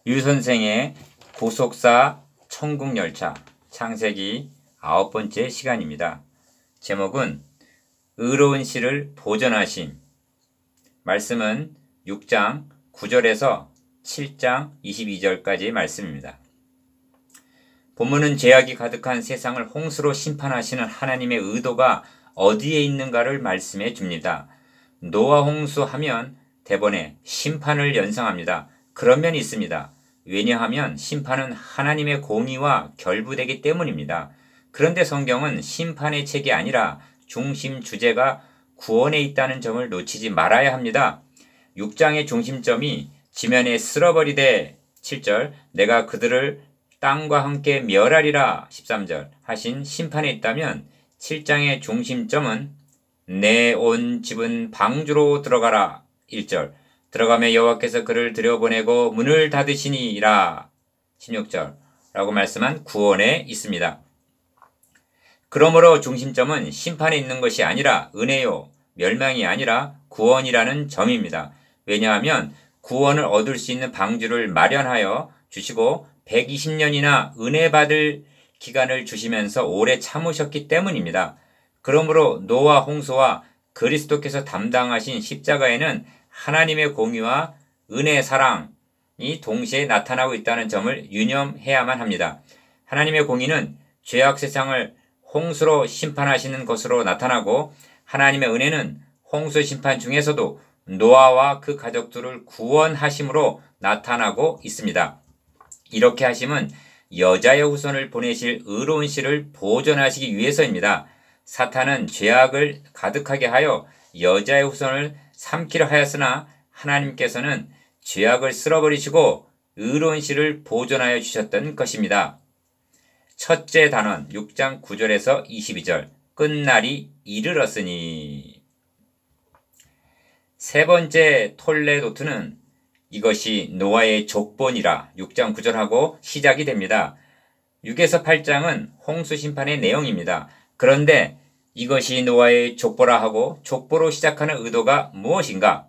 유 선생의 구속사 천국열차 창세기 9번째 시간입니다. 제목은 의로운 씨를 보존하심. 말씀은 6장 9절에서 7장 22절까지의 말씀입니다. 본문은 죄악이 가득한 세상을 홍수로 심판하시는 하나님의 의도가 어디에 있는가를 말씀해 줍니다. 노아 홍수 하면 대번에 심판을 연상합니다. 그런 면이 있습니다. 왜냐하면 심판은 하나님의 공의와 결부되기 때문입니다. 그런데 성경은 심판의 책이 아니라 중심 주제가 구원에 있다는 점을 놓치지 말아야 합니다. 6장의 중심점이 지면에 쓸어버리되 7절 내가 그들을 땅과 함께 멸하리라 13절 하신 심판에 있다면 7장의 중심점은 내 온 집은 방주로 들어가라 1절 들어가며 여호와께서 그를 들여보내고 문을 닫으시니라 16절 라고 말씀한 구원에 있습니다. 그러므로 중심점은 심판에 있는 것이 아니라 은혜요, 멸망이 아니라 구원이라는 점입니다. 왜냐하면 구원을 얻을 수 있는 방주를 마련하여 주시고 120년이나 은혜 받을 기간을 주시면서 오래 참으셨기 때문입니다. 그러므로 노아 홍수와 그리스도께서 담당하신 십자가에는 하나님의 공의와 은혜, 사랑이 동시에 나타나고 있다는 점을 유념해야만 합니다. 하나님의 공의는 죄악 세상을 홍수로 심판하시는 것으로 나타나고 하나님의 은혜는 홍수 심판 중에서도 노아와 그 가족들을 구원하심으로 나타나고 있습니다. 이렇게 하심은 여자의 후손을 보내실 의로운 씨를 보존하시기 위해서입니다. 사탄은 죄악을 가득하게 하여 여자의 후손을 삼키려 하였으나 하나님께서는 죄악을 쓸어버리시고 의로운 씨를 보존하여 주셨던 것입니다. 첫째 단원 6장 9절에서 22절 끝날이 이르렀으니. 세 번째 톨레도트는 이것이 노아의 족본이라 6장 9절하고 시작이 됩니다. 6에서 8장은 홍수 심판의 내용입니다. 그런데 이것이 노아의 족보라 하고 족보로 시작하는 의도가 무엇인가?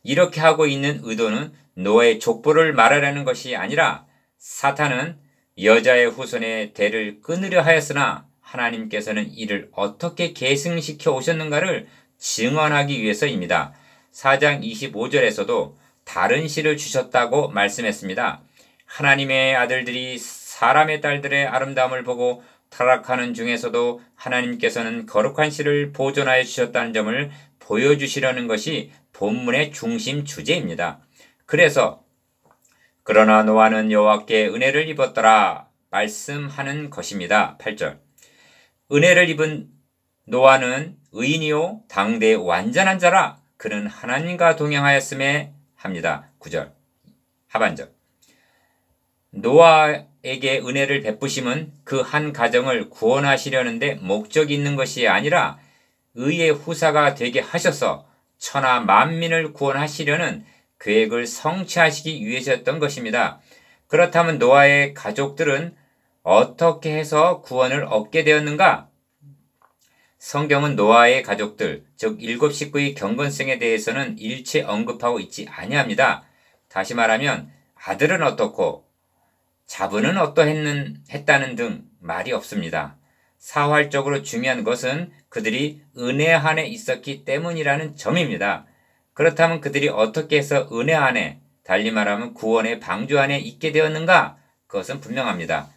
이렇게 하고 있는 의도는 노아의 족보를 말하려는 것이 아니라 사탄은 여자의 후손의 대를 끊으려 하였으나 하나님께서는 이를 어떻게 계승시켜 오셨는가를 증언하기 위해서입니다. 4장 25절에서도 다른 씨를 주셨다고 말씀했습니다. 하나님의 아들들이 사람의 딸들의 아름다움을 보고 타락하는 중에서도 하나님께서는 거룩한 씨를 보존하여 주셨다는 점을 보여주시려는 것이 본문의 중심 주제입니다. 그래서 그러나 노아는 여호와께 은혜를 입었더라 말씀하는 것입니다. 8절 은혜를 입은 노아는 의인이요 당대 완전한 자라 그는 하나님과 동행하였음에 합니다. 9절 하반절 노아에게 은혜를 베푸심은 그 한 가정을 구원하시려는데 목적이 있는 것이 아니라 의의 후사가 되게 하셔서 천하 만민을 구원하시려는 계획을 성취하시기 위해서였던 것입니다. 그렇다면 노아의 가족들은 어떻게 해서 구원을 얻게 되었는가? 성경은 노아의 가족들, 즉 7 식구의 경건성에 대해서는 일체 언급하고 있지 아니합니다. 다시 말하면 아들은 어떻고 자부는 어떠했다는 등 말이 없습니다. 사활적으로 중요한 것은 그들이 은혜 안에 있었기 때문이라는 점입니다. 그렇다면 그들이 어떻게 해서 은혜 안에, 달리 말하면 구원의 방주 안에 있게 되었는가? 그것은 분명합니다.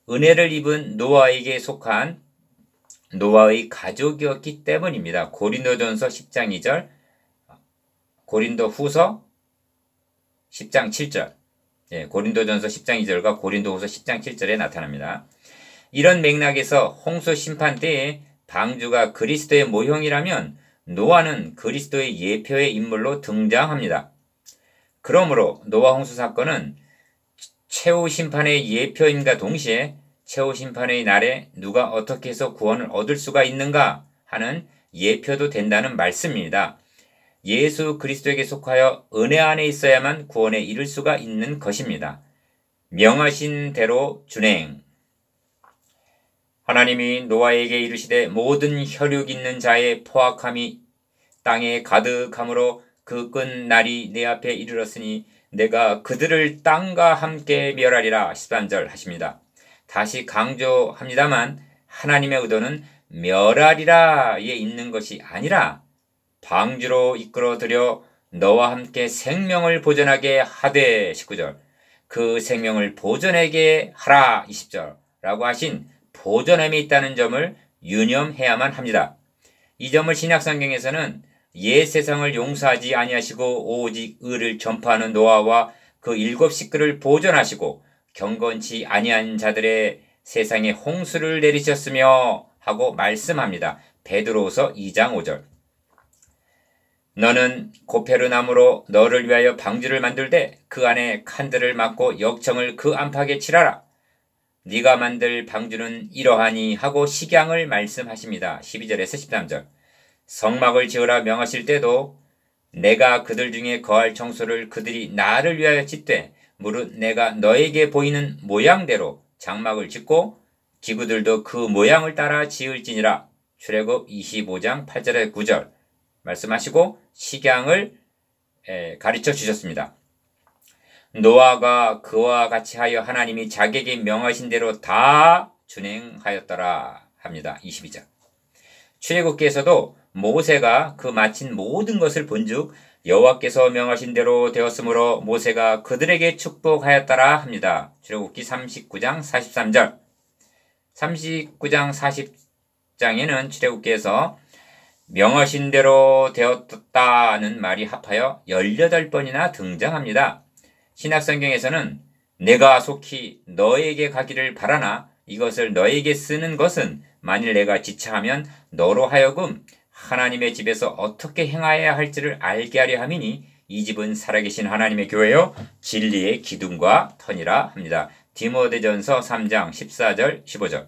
은혜를 입은 노아에게 속한 노아의 가족이었기 때문입니다. 고린도전서 10장 2절, 고린도후서 10장 7절, 고린도전서 10장 2절과 고린도후서 10장 7절에 나타납니다. 이런 맥락에서 홍수 심판 때에 방주가 그리스도의 모형이라면 노아는 그리스도의 예표의 인물로 등장합니다. 그러므로 노아 홍수 사건은 최후 심판의 예표임과 동시에 최후 심판의 날에 누가 어떻게 해서 구원을 얻을 수가 있는가 하는 예표도 된다는 말씀입니다. 예수 그리스도에게 속하여 은혜 안에 있어야만 구원에 이를 수가 있는 것입니다. 명하신 대로 준행. 하나님이 노아에게 이르시되 모든 혈육 있는 자의 포악함이 땅에 가득함으로 그 끝날이 내 앞에 이르렀으니 내가 그들을 땅과 함께 멸하리라 13절 하십니다. 다시 강조합니다만 하나님의 의도는 멸하리라에 있는 것이 아니라 방주로 이끌어들여 너와 함께 생명을 보존하게 하되 19절 그 생명을 보존하게 하라 20절 라고 하신 보존함이 있다는 점을 유념해야만 합니다. 이 점을 신약성경에서는 옛 세상을 용서하지 아니하시고 오직 의를 전파하는 노아와 그 7 식구를 보존하시고 경건치 아니한 자들의 세상에 홍수를 내리셨으며 하고 말씀합니다. 베드로후서 2장 5절 너는 고페르나무로 너를 위하여 방주를 만들되 그 안에 칸들을 막고 역청을 그 안팎에 칠하라. 네가 만들 방주는 이러하니 하고 식양을 말씀하십니다. 12절에서 13절 성막을 지으라 명하실 때도 내가 그들 중에 거할 청소를 그들이 나를 위하여 짓되 무릇 내가 너에게 보이는 모양대로 장막을 짓고 기구들도 그 모양을 따라 지을지니라. 출애굽 25장 8절에 9절 말씀하시고 식양을 가르쳐 주셨습니다. 노아가 그와 같이 하여 하나님이 자기에게 명하신 대로 다 준행하였더라 합니다. 22절 출애굽기에서도 모세가 그 마친 모든 것을 본즉 여호와께서 명하신 대로 되었으므로 모세가 그들에게 축복하였더라 합니다. 출애굽기 39장 43절 39장 40장에는 출애굽기에서 명하신 대로 되었다는 말이 합하여 18번이나 등장합니다. 신약성경에서는 내가 속히 너에게 가기를 바라나 이것을 너에게 쓰는 것은 만일 내가 지체하면 너로 하여금 하나님의 집에서 어떻게 행하여야 할지를 알게 하려 함이니 이 집은 살아계신 하나님의 교회요 진리의 기둥과 터니라 합니다. 디모데전서 3장 14절 15절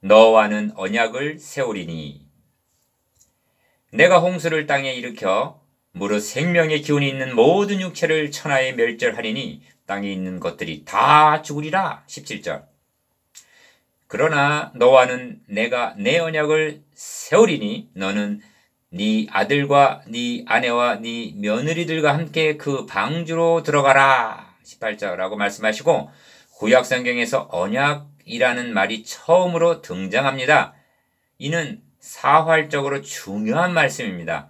너와는 언약을 세우리니 내가 홍수를 땅에 일으켜 무릇 생명의 기운이 있는 모든 육체를 천하에 멸절하리니 땅에 있는 것들이 다 죽으리라 17절 그러나 너와는 내가 내 언약을 세우리니 너는 네 아들과 네 아내와 네 며느리들과 함께 그 방주로 들어가라 18절라고 말씀하시고 구약성경에서 언약이라는 말이 처음으로 등장합니다. 이는 사활적으로 중요한 말씀입니다.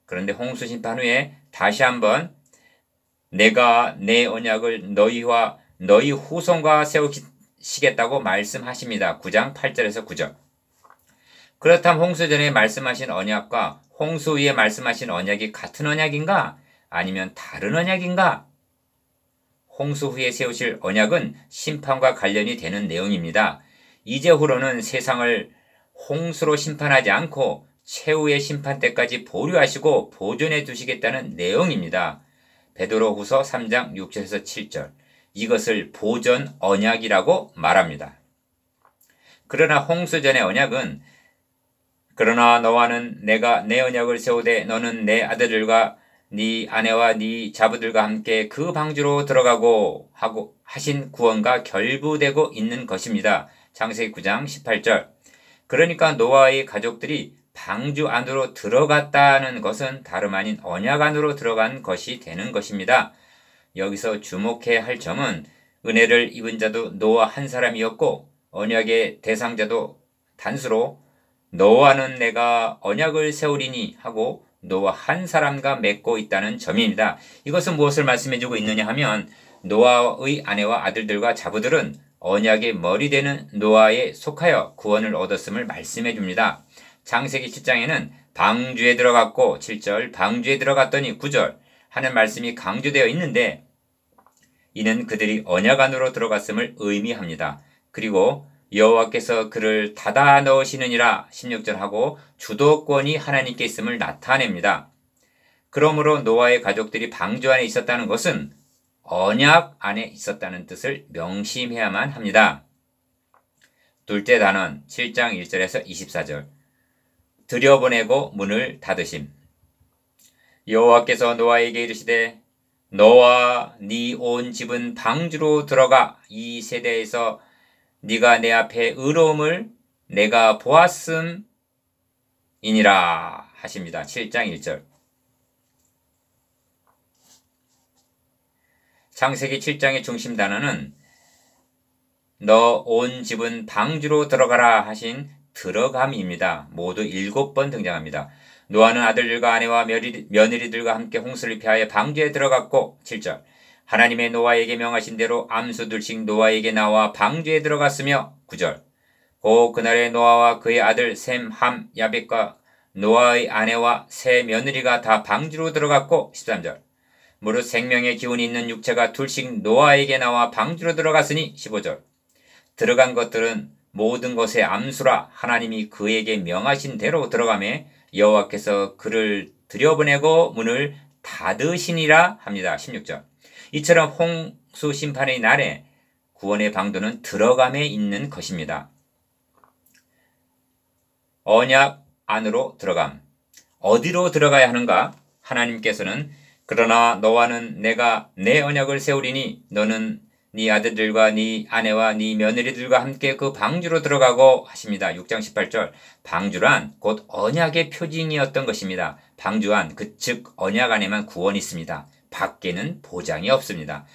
그런데 홍수 심판 후에 다시 한번 내가 내 언약을 너희와 너희 후손과 세우시겠다고 말씀하십니다. 9장 8절에서 9절 그렇다면 홍수 전에 말씀하신 언약과 홍수 후에 말씀하신 언약이 같은 언약인가? 아니면 다른 언약인가? 홍수 후에 세우실 언약은 심판과 관련이 되는 내용입니다. 이제후로는 세상을 홍수로 심판하지 않고 최후의 심판 때까지 보류하시고 보존해 두시겠다는 내용입니다. 베드로후서 3장 6절에서 7절 이것을 보존 언약이라고 말합니다. 그러나 홍수 전의 언약은 그러나 너와는 내가 내 언약을 세우되 너는 내 아들들과 네 아내와 네 자부들과 함께 그 방주로 들어가고 하고 하신 구원과 결부되고 있는 것입니다. 창세기 9장 18절 그러니까 노아의 가족들이 방주 안으로 들어갔다는 것은 다름 아닌 언약 안으로 들어간 것이 되는 것입니다. 여기서 주목해야 할 점은 은혜를 입은 자도 노아 한 사람이었고 언약의 대상자도 단수로 너와는 내가 언약을 세우리니 하고 노아 한 사람과 맺고 있다는 점입니다. 이것은 무엇을 말씀해주고 있느냐 하면 노아의 아내와 아들들과 자부들은 언약의 머리 되는 노아에 속하여 구원을 얻었음을 말씀해 줍니다. 창세기 7장에는 방주에 들어갔고 7절 방주에 들어갔더니 9절 하는 말씀이 강조되어 있는데 이는 그들이 언약 안으로 들어갔음을 의미합니다. 그리고 여호와께서 그를 닫아 넣으시느니라 16절 하고 주도권이 하나님께 있음을 나타냅니다. 그러므로 노아의 가족들이 방주 안에 있었다는 것은 언약 안에 있었다는 뜻을 명심해야만 합니다. 둘째 단원 7장 1절에서 24절 들여보내고 문을 닫으심 여호와께서 노아에게 이르시되 너와 네 온 집은 방주로 들어가 이 세대에서 네가 내 앞에 의로움을 내가 보았음이니라 하십니다. 7장 1절 창세기 7장의 중심 단어는 너 온 집은 방주로 들어가라 하신 들어감입니다. 모두 7번 등장합니다. 노아는 아들들과 아내와 며느리들과 함께 홍수를 피하여 방주에 들어갔고 7절 하나님의 노아에게 명하신 대로 암수들씩 노아에게 나와 방주에 들어갔으며 9절 고 그날에 노아와 그의 아들 셈, 함, 야벳과 노아의 아내와 세 며느리가 다 방주로 들어갔고 13절 무릇 생명의 기운이 있는 육체가 둘씩 노아에게 나와 방주로 들어갔으니 15절 들어간 것들은 모든 것의 암수라 하나님이 그에게 명하신 대로 들어가매 여호와께서 그를 들여보내고 문을 닫으시니라 합니다. 16절 이처럼 홍수 심판의 날에 구원의 방도는 들어감에 있는 것입니다. 언약 안으로 들어감. 어디로 들어가야 하는가? 하나님께서는 그러나 너와는 내가 내 언약을 세우리니 너는 네 아들들과 네 아내와 네 며느리들과 함께 그 방주로 들어가고 하십니다. 6장 18절 방주란 곧 언약의 표징이었던 것입니다. 방주안 즉 언약 안에만 구원이 있습니다. 밖에는 보장이 없습니다.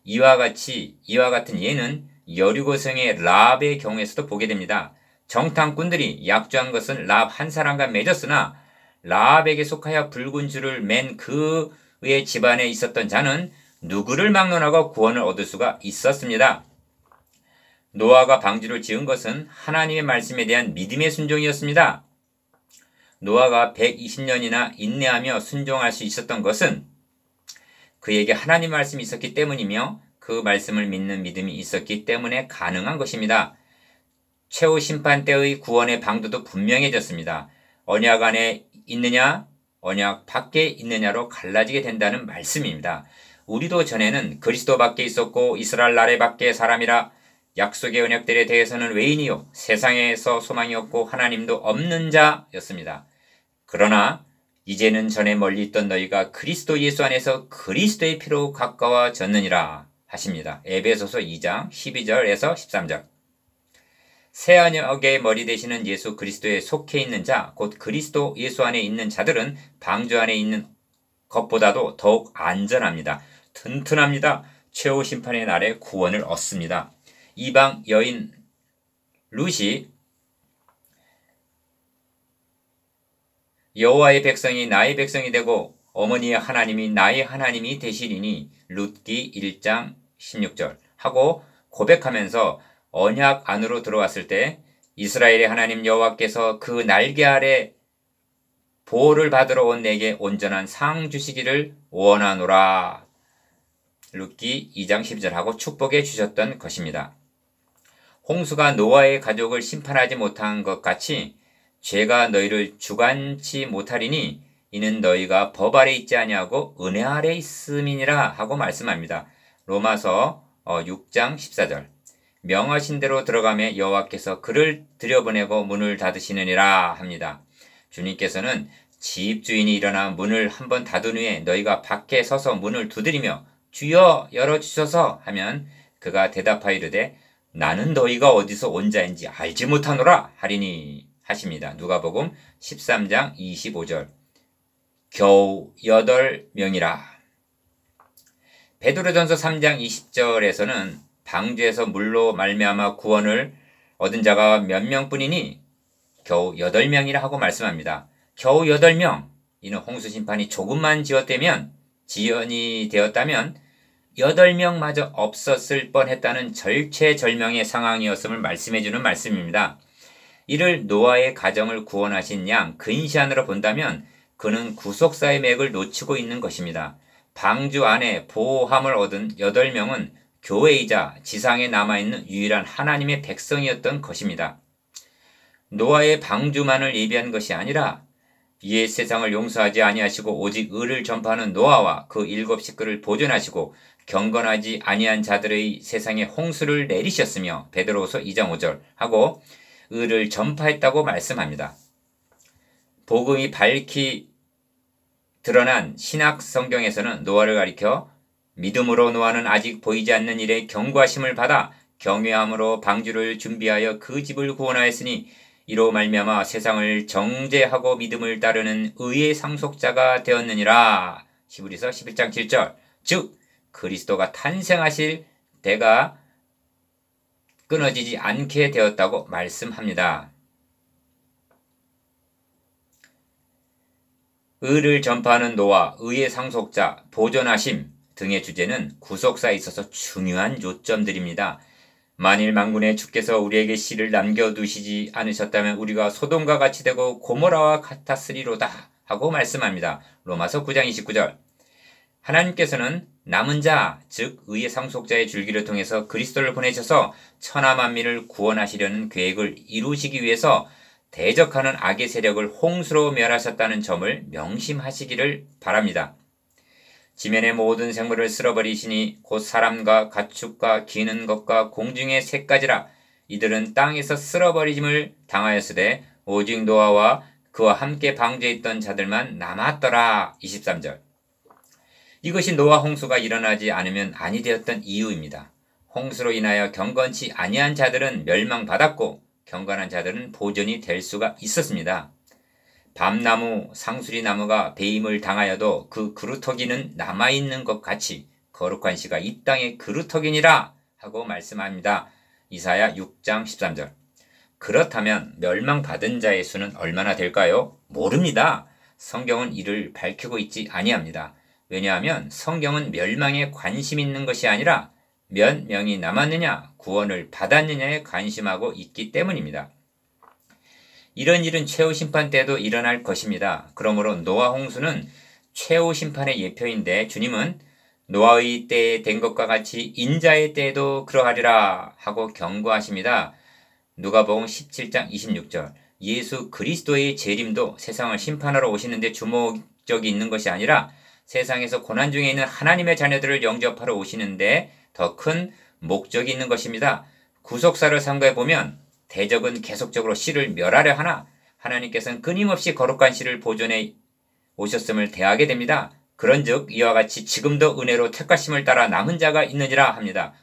이와 같은 예는 여리고성의 라합의 경우에서도 보게 됩니다. 정탐꾼들이 약조한 것은 라합 한 사람과 맺었으나 라합에게 속하여 붉은 줄을 맨 그의 집안에 있었던 자는 누구를 막론하고 구원을 얻을 수가 있었습니다. 노아가 방주를 지은 것은 하나님의 말씀에 대한 믿음의 순종이었습니다. 노아가 120년이나 인내하며 순종할 수 있었던 것은 그에게 하나님 말씀이 있었기 때문이며 그 말씀을 믿는 믿음이 있었기 때문에 가능한 것입니다. 최후 심판 때의 구원의 방도도 분명해졌습니다. 언약 안에 있느냐 언약 밖에 있느냐로 갈라지게 된다는 말씀입니다. 우리도 전에는 그리스도 밖에 있었고 이스라엘 나라 밖에 사람이라 약속의 언약들에 대해서는 외인이요 세상에서 소망이 없고 하나님도 없는 자였습니다. 그러나 이제는 전에 멀리 있던 너희가 그리스도 예수 안에서 그리스도의 피로 가까워졌느니라 하십니다. 에베소서 2장 12절에서 13절 새 언약의 머리 되시는 예수 그리스도에 속해 있는 자, 곧 그리스도 예수 안에 있는 자들은 방주 안에 있는 것보다도 더욱 안전합니다. 튼튼합니다. 최후 심판의 날에 구원을 얻습니다. 이방 여인 룻이 여호와의 백성이 나의 백성이 되고 어머니의 하나님이 나의 하나님이 되시리니 룻기 1장 16절 하고 고백하면서 언약 안으로 들어왔을 때 이스라엘의 하나님 여호와께서 그 날개 아래 보호를 받으러 온 내게 온전한 상 주시기를 원하노라. 룻기 2장 10절하고 축복해 주셨던 것입니다. 홍수가 노아의 가족을 심판하지 못한 것 같이 죄가 너희를 주관치 못하리니 이는 너희가 법 아래 있지 아니하고 은혜 아래 있음이니라 하고 말씀합니다. 로마서 6장 14절 명하신 대로 들어가매 여호와께서 그를 들여보내고 문을 닫으시느니라 합니다. 주님께서는 집주인이 일어나 문을 한번 닫은 후에 너희가 밖에 서서 문을 두드리며 주여 열어주소서 하면 그가 대답하여 이르되 나는 너희가 어디서 온 자인지 알지 못하노라 하리니 하십니다. 누가복음 13장 25절 겨우 8명이라. 베드로전서 3장 20절에서는 방주에서 물로 말미암아 구원을 얻은 자가 몇 명뿐이니 겨우 8명이라 하고 말씀합니다. 겨우 8명. 이는 홍수 심판이 조금만 지연이 되었다면 8명마저 없었을 뻔했다는 절체절명의 상황이었음을 말씀해주는 말씀입니다. 이를 노아의 가정을 구원하신 양 근시안으로 본다면 그는 구속사의 맥을 놓치고 있는 것입니다. 방주 안에 보호함을 얻은 8명은 교회이자 지상에 남아있는 유일한 하나님의 백성이었던 것입니다. 노아의 방주만을 예비한 것이 아니라 이에 세상을 용서하지 아니하시고 오직 의를 전파하는 노아와 그 7 식구를 보존하시고 경건하지 아니한 자들의 세상에 홍수를 내리셨으며 베드로후서 2장 5절 하고 의를 전파했다고 말씀합니다. 복음이 밝히 드러난 신약 성경에서는 노아를 가리켜 믿음으로 노아는 아직 보이지 않는 일에 경고하심을 받아 경외함으로 방주를 준비하여 그 집을 구원하였으니 이로 말미암아 세상을 정죄하고 믿음을 따르는 의의 상속자가 되었느니라. 히브리서 11장 7절 즉 그리스도가 탄생하실 때가 끊어지지 않게 되었다고 말씀합니다. 의를 전파하는 노아, 의의 상속자, 보존하심 등의 주제는 구속사에 있어서 중요한 요점들입니다. 만일 만군의 주께서 우리에게 씨를 남겨두시지 않으셨다면 우리가 소돔과 같이 되고 고모라와 같았으리로다 하고 말씀합니다. 로마서 9장 29절. 하나님께서는 남은 자, 즉 의의 상속자의 줄기를 통해서 그리스도를 보내셔서 천하 만민을 구원하시려는 계획을 이루시기 위해서 대적하는 악의 세력을 홍수로 멸하셨다는 점을 명심하시기를 바랍니다. 지면의 모든 생물을 쓸어버리시니 곧 사람과 가축과 기는 것과 공중의 새까지라. 이들은 땅에서 쓸어버리짐을 당하였으되 오직 노아와 그와 함께 방주에 있던 자들만 남았더라. 23절. 이것이 노아 홍수가 일어나지 않으면 아니 되었던 이유입니다. 홍수로 인하여 경건치 아니한 자들은 멸망받았고 경건한 자들은 보존이 될 수가 있었습니다. 밤나무, 상수리나무가 배임을 당하여도 그 그루터기는 남아있는 것 같이 거룩한 씨가 이 땅의 그루터기니라 하고 말씀합니다. 이사야 6장 13절. 그렇다면 멸망받은 자의 수는 얼마나 될까요? 모릅니다. 성경은 이를 밝히고 있지 아니합니다. 왜냐하면 성경은 멸망에 관심 있는 것이 아니라 몇 명이 남았느냐, 구원을 받았느냐에 관심하고 있기 때문입니다. 이런 일은 최후 심판 때도 일어날 것입니다. 그러므로 노아 홍수는 최후 심판의 예표인데 주님은 노아의 때에 된 것과 같이 인자의 때에도 그러하리라 하고 경고하십니다. 누가복음 17장 26절. 예수 그리스도의 재림도 세상을 심판하러 오시는데 주목적이 있는 것이 아니라 세상에서 고난 중에 있는 하나님의 자녀들을 영접하러 오시는데 더 큰 목적이 있는 것입니다. 구속사를 참고해 보면 대적은 계속적으로 씨를 멸하려 하나 하나님께서는 끊임없이 거룩한 씨를 보존해 오셨음을 대하게 됩니다. 그런즉 이와 같이 지금도 은혜로 택하심을 따라 남은 자가 있느니라 합니다.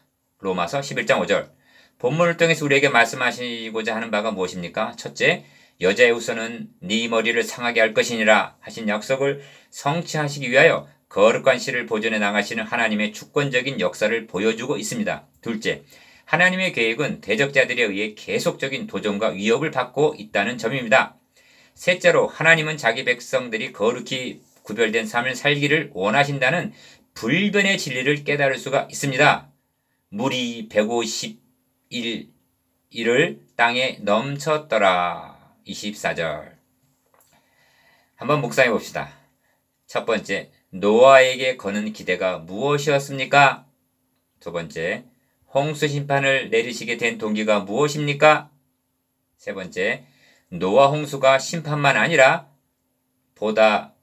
로마서 11장 5절. 본문을 통해서 우리에게 말씀하시고자 하는 바가 무엇입니까? 첫째, 여자의 후손은 네 머리를 상하게 할 것이니라 하신 약속을 성취하시기 위하여 거룩한 씨를 보존해 나가시는 하나님의 주권적인 역사를 보여주고 있습니다. 둘째, 하나님의 계획은 대적자들에 의해 계속적인 도전과 위협을 받고 있다는 점입니다. 셋째로 하나님은 자기 백성들이 거룩히 구별된 삶을 살기를 원하신다는 불변의 진리를 깨달을 수가 있습니다. 물이 151일을 땅에 넘쳤더라. 24절. 한번 묵상해 봅시다. 첫 번째, 노아에게 거는 기대가 무엇이었습니까? 두 번째, 홍수 심판을 내리시게 된 동기가 무엇입니까? 세 번째, 노아 홍수가 심판만 아니라 보다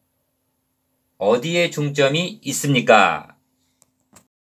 어디에 중점이 있습니까?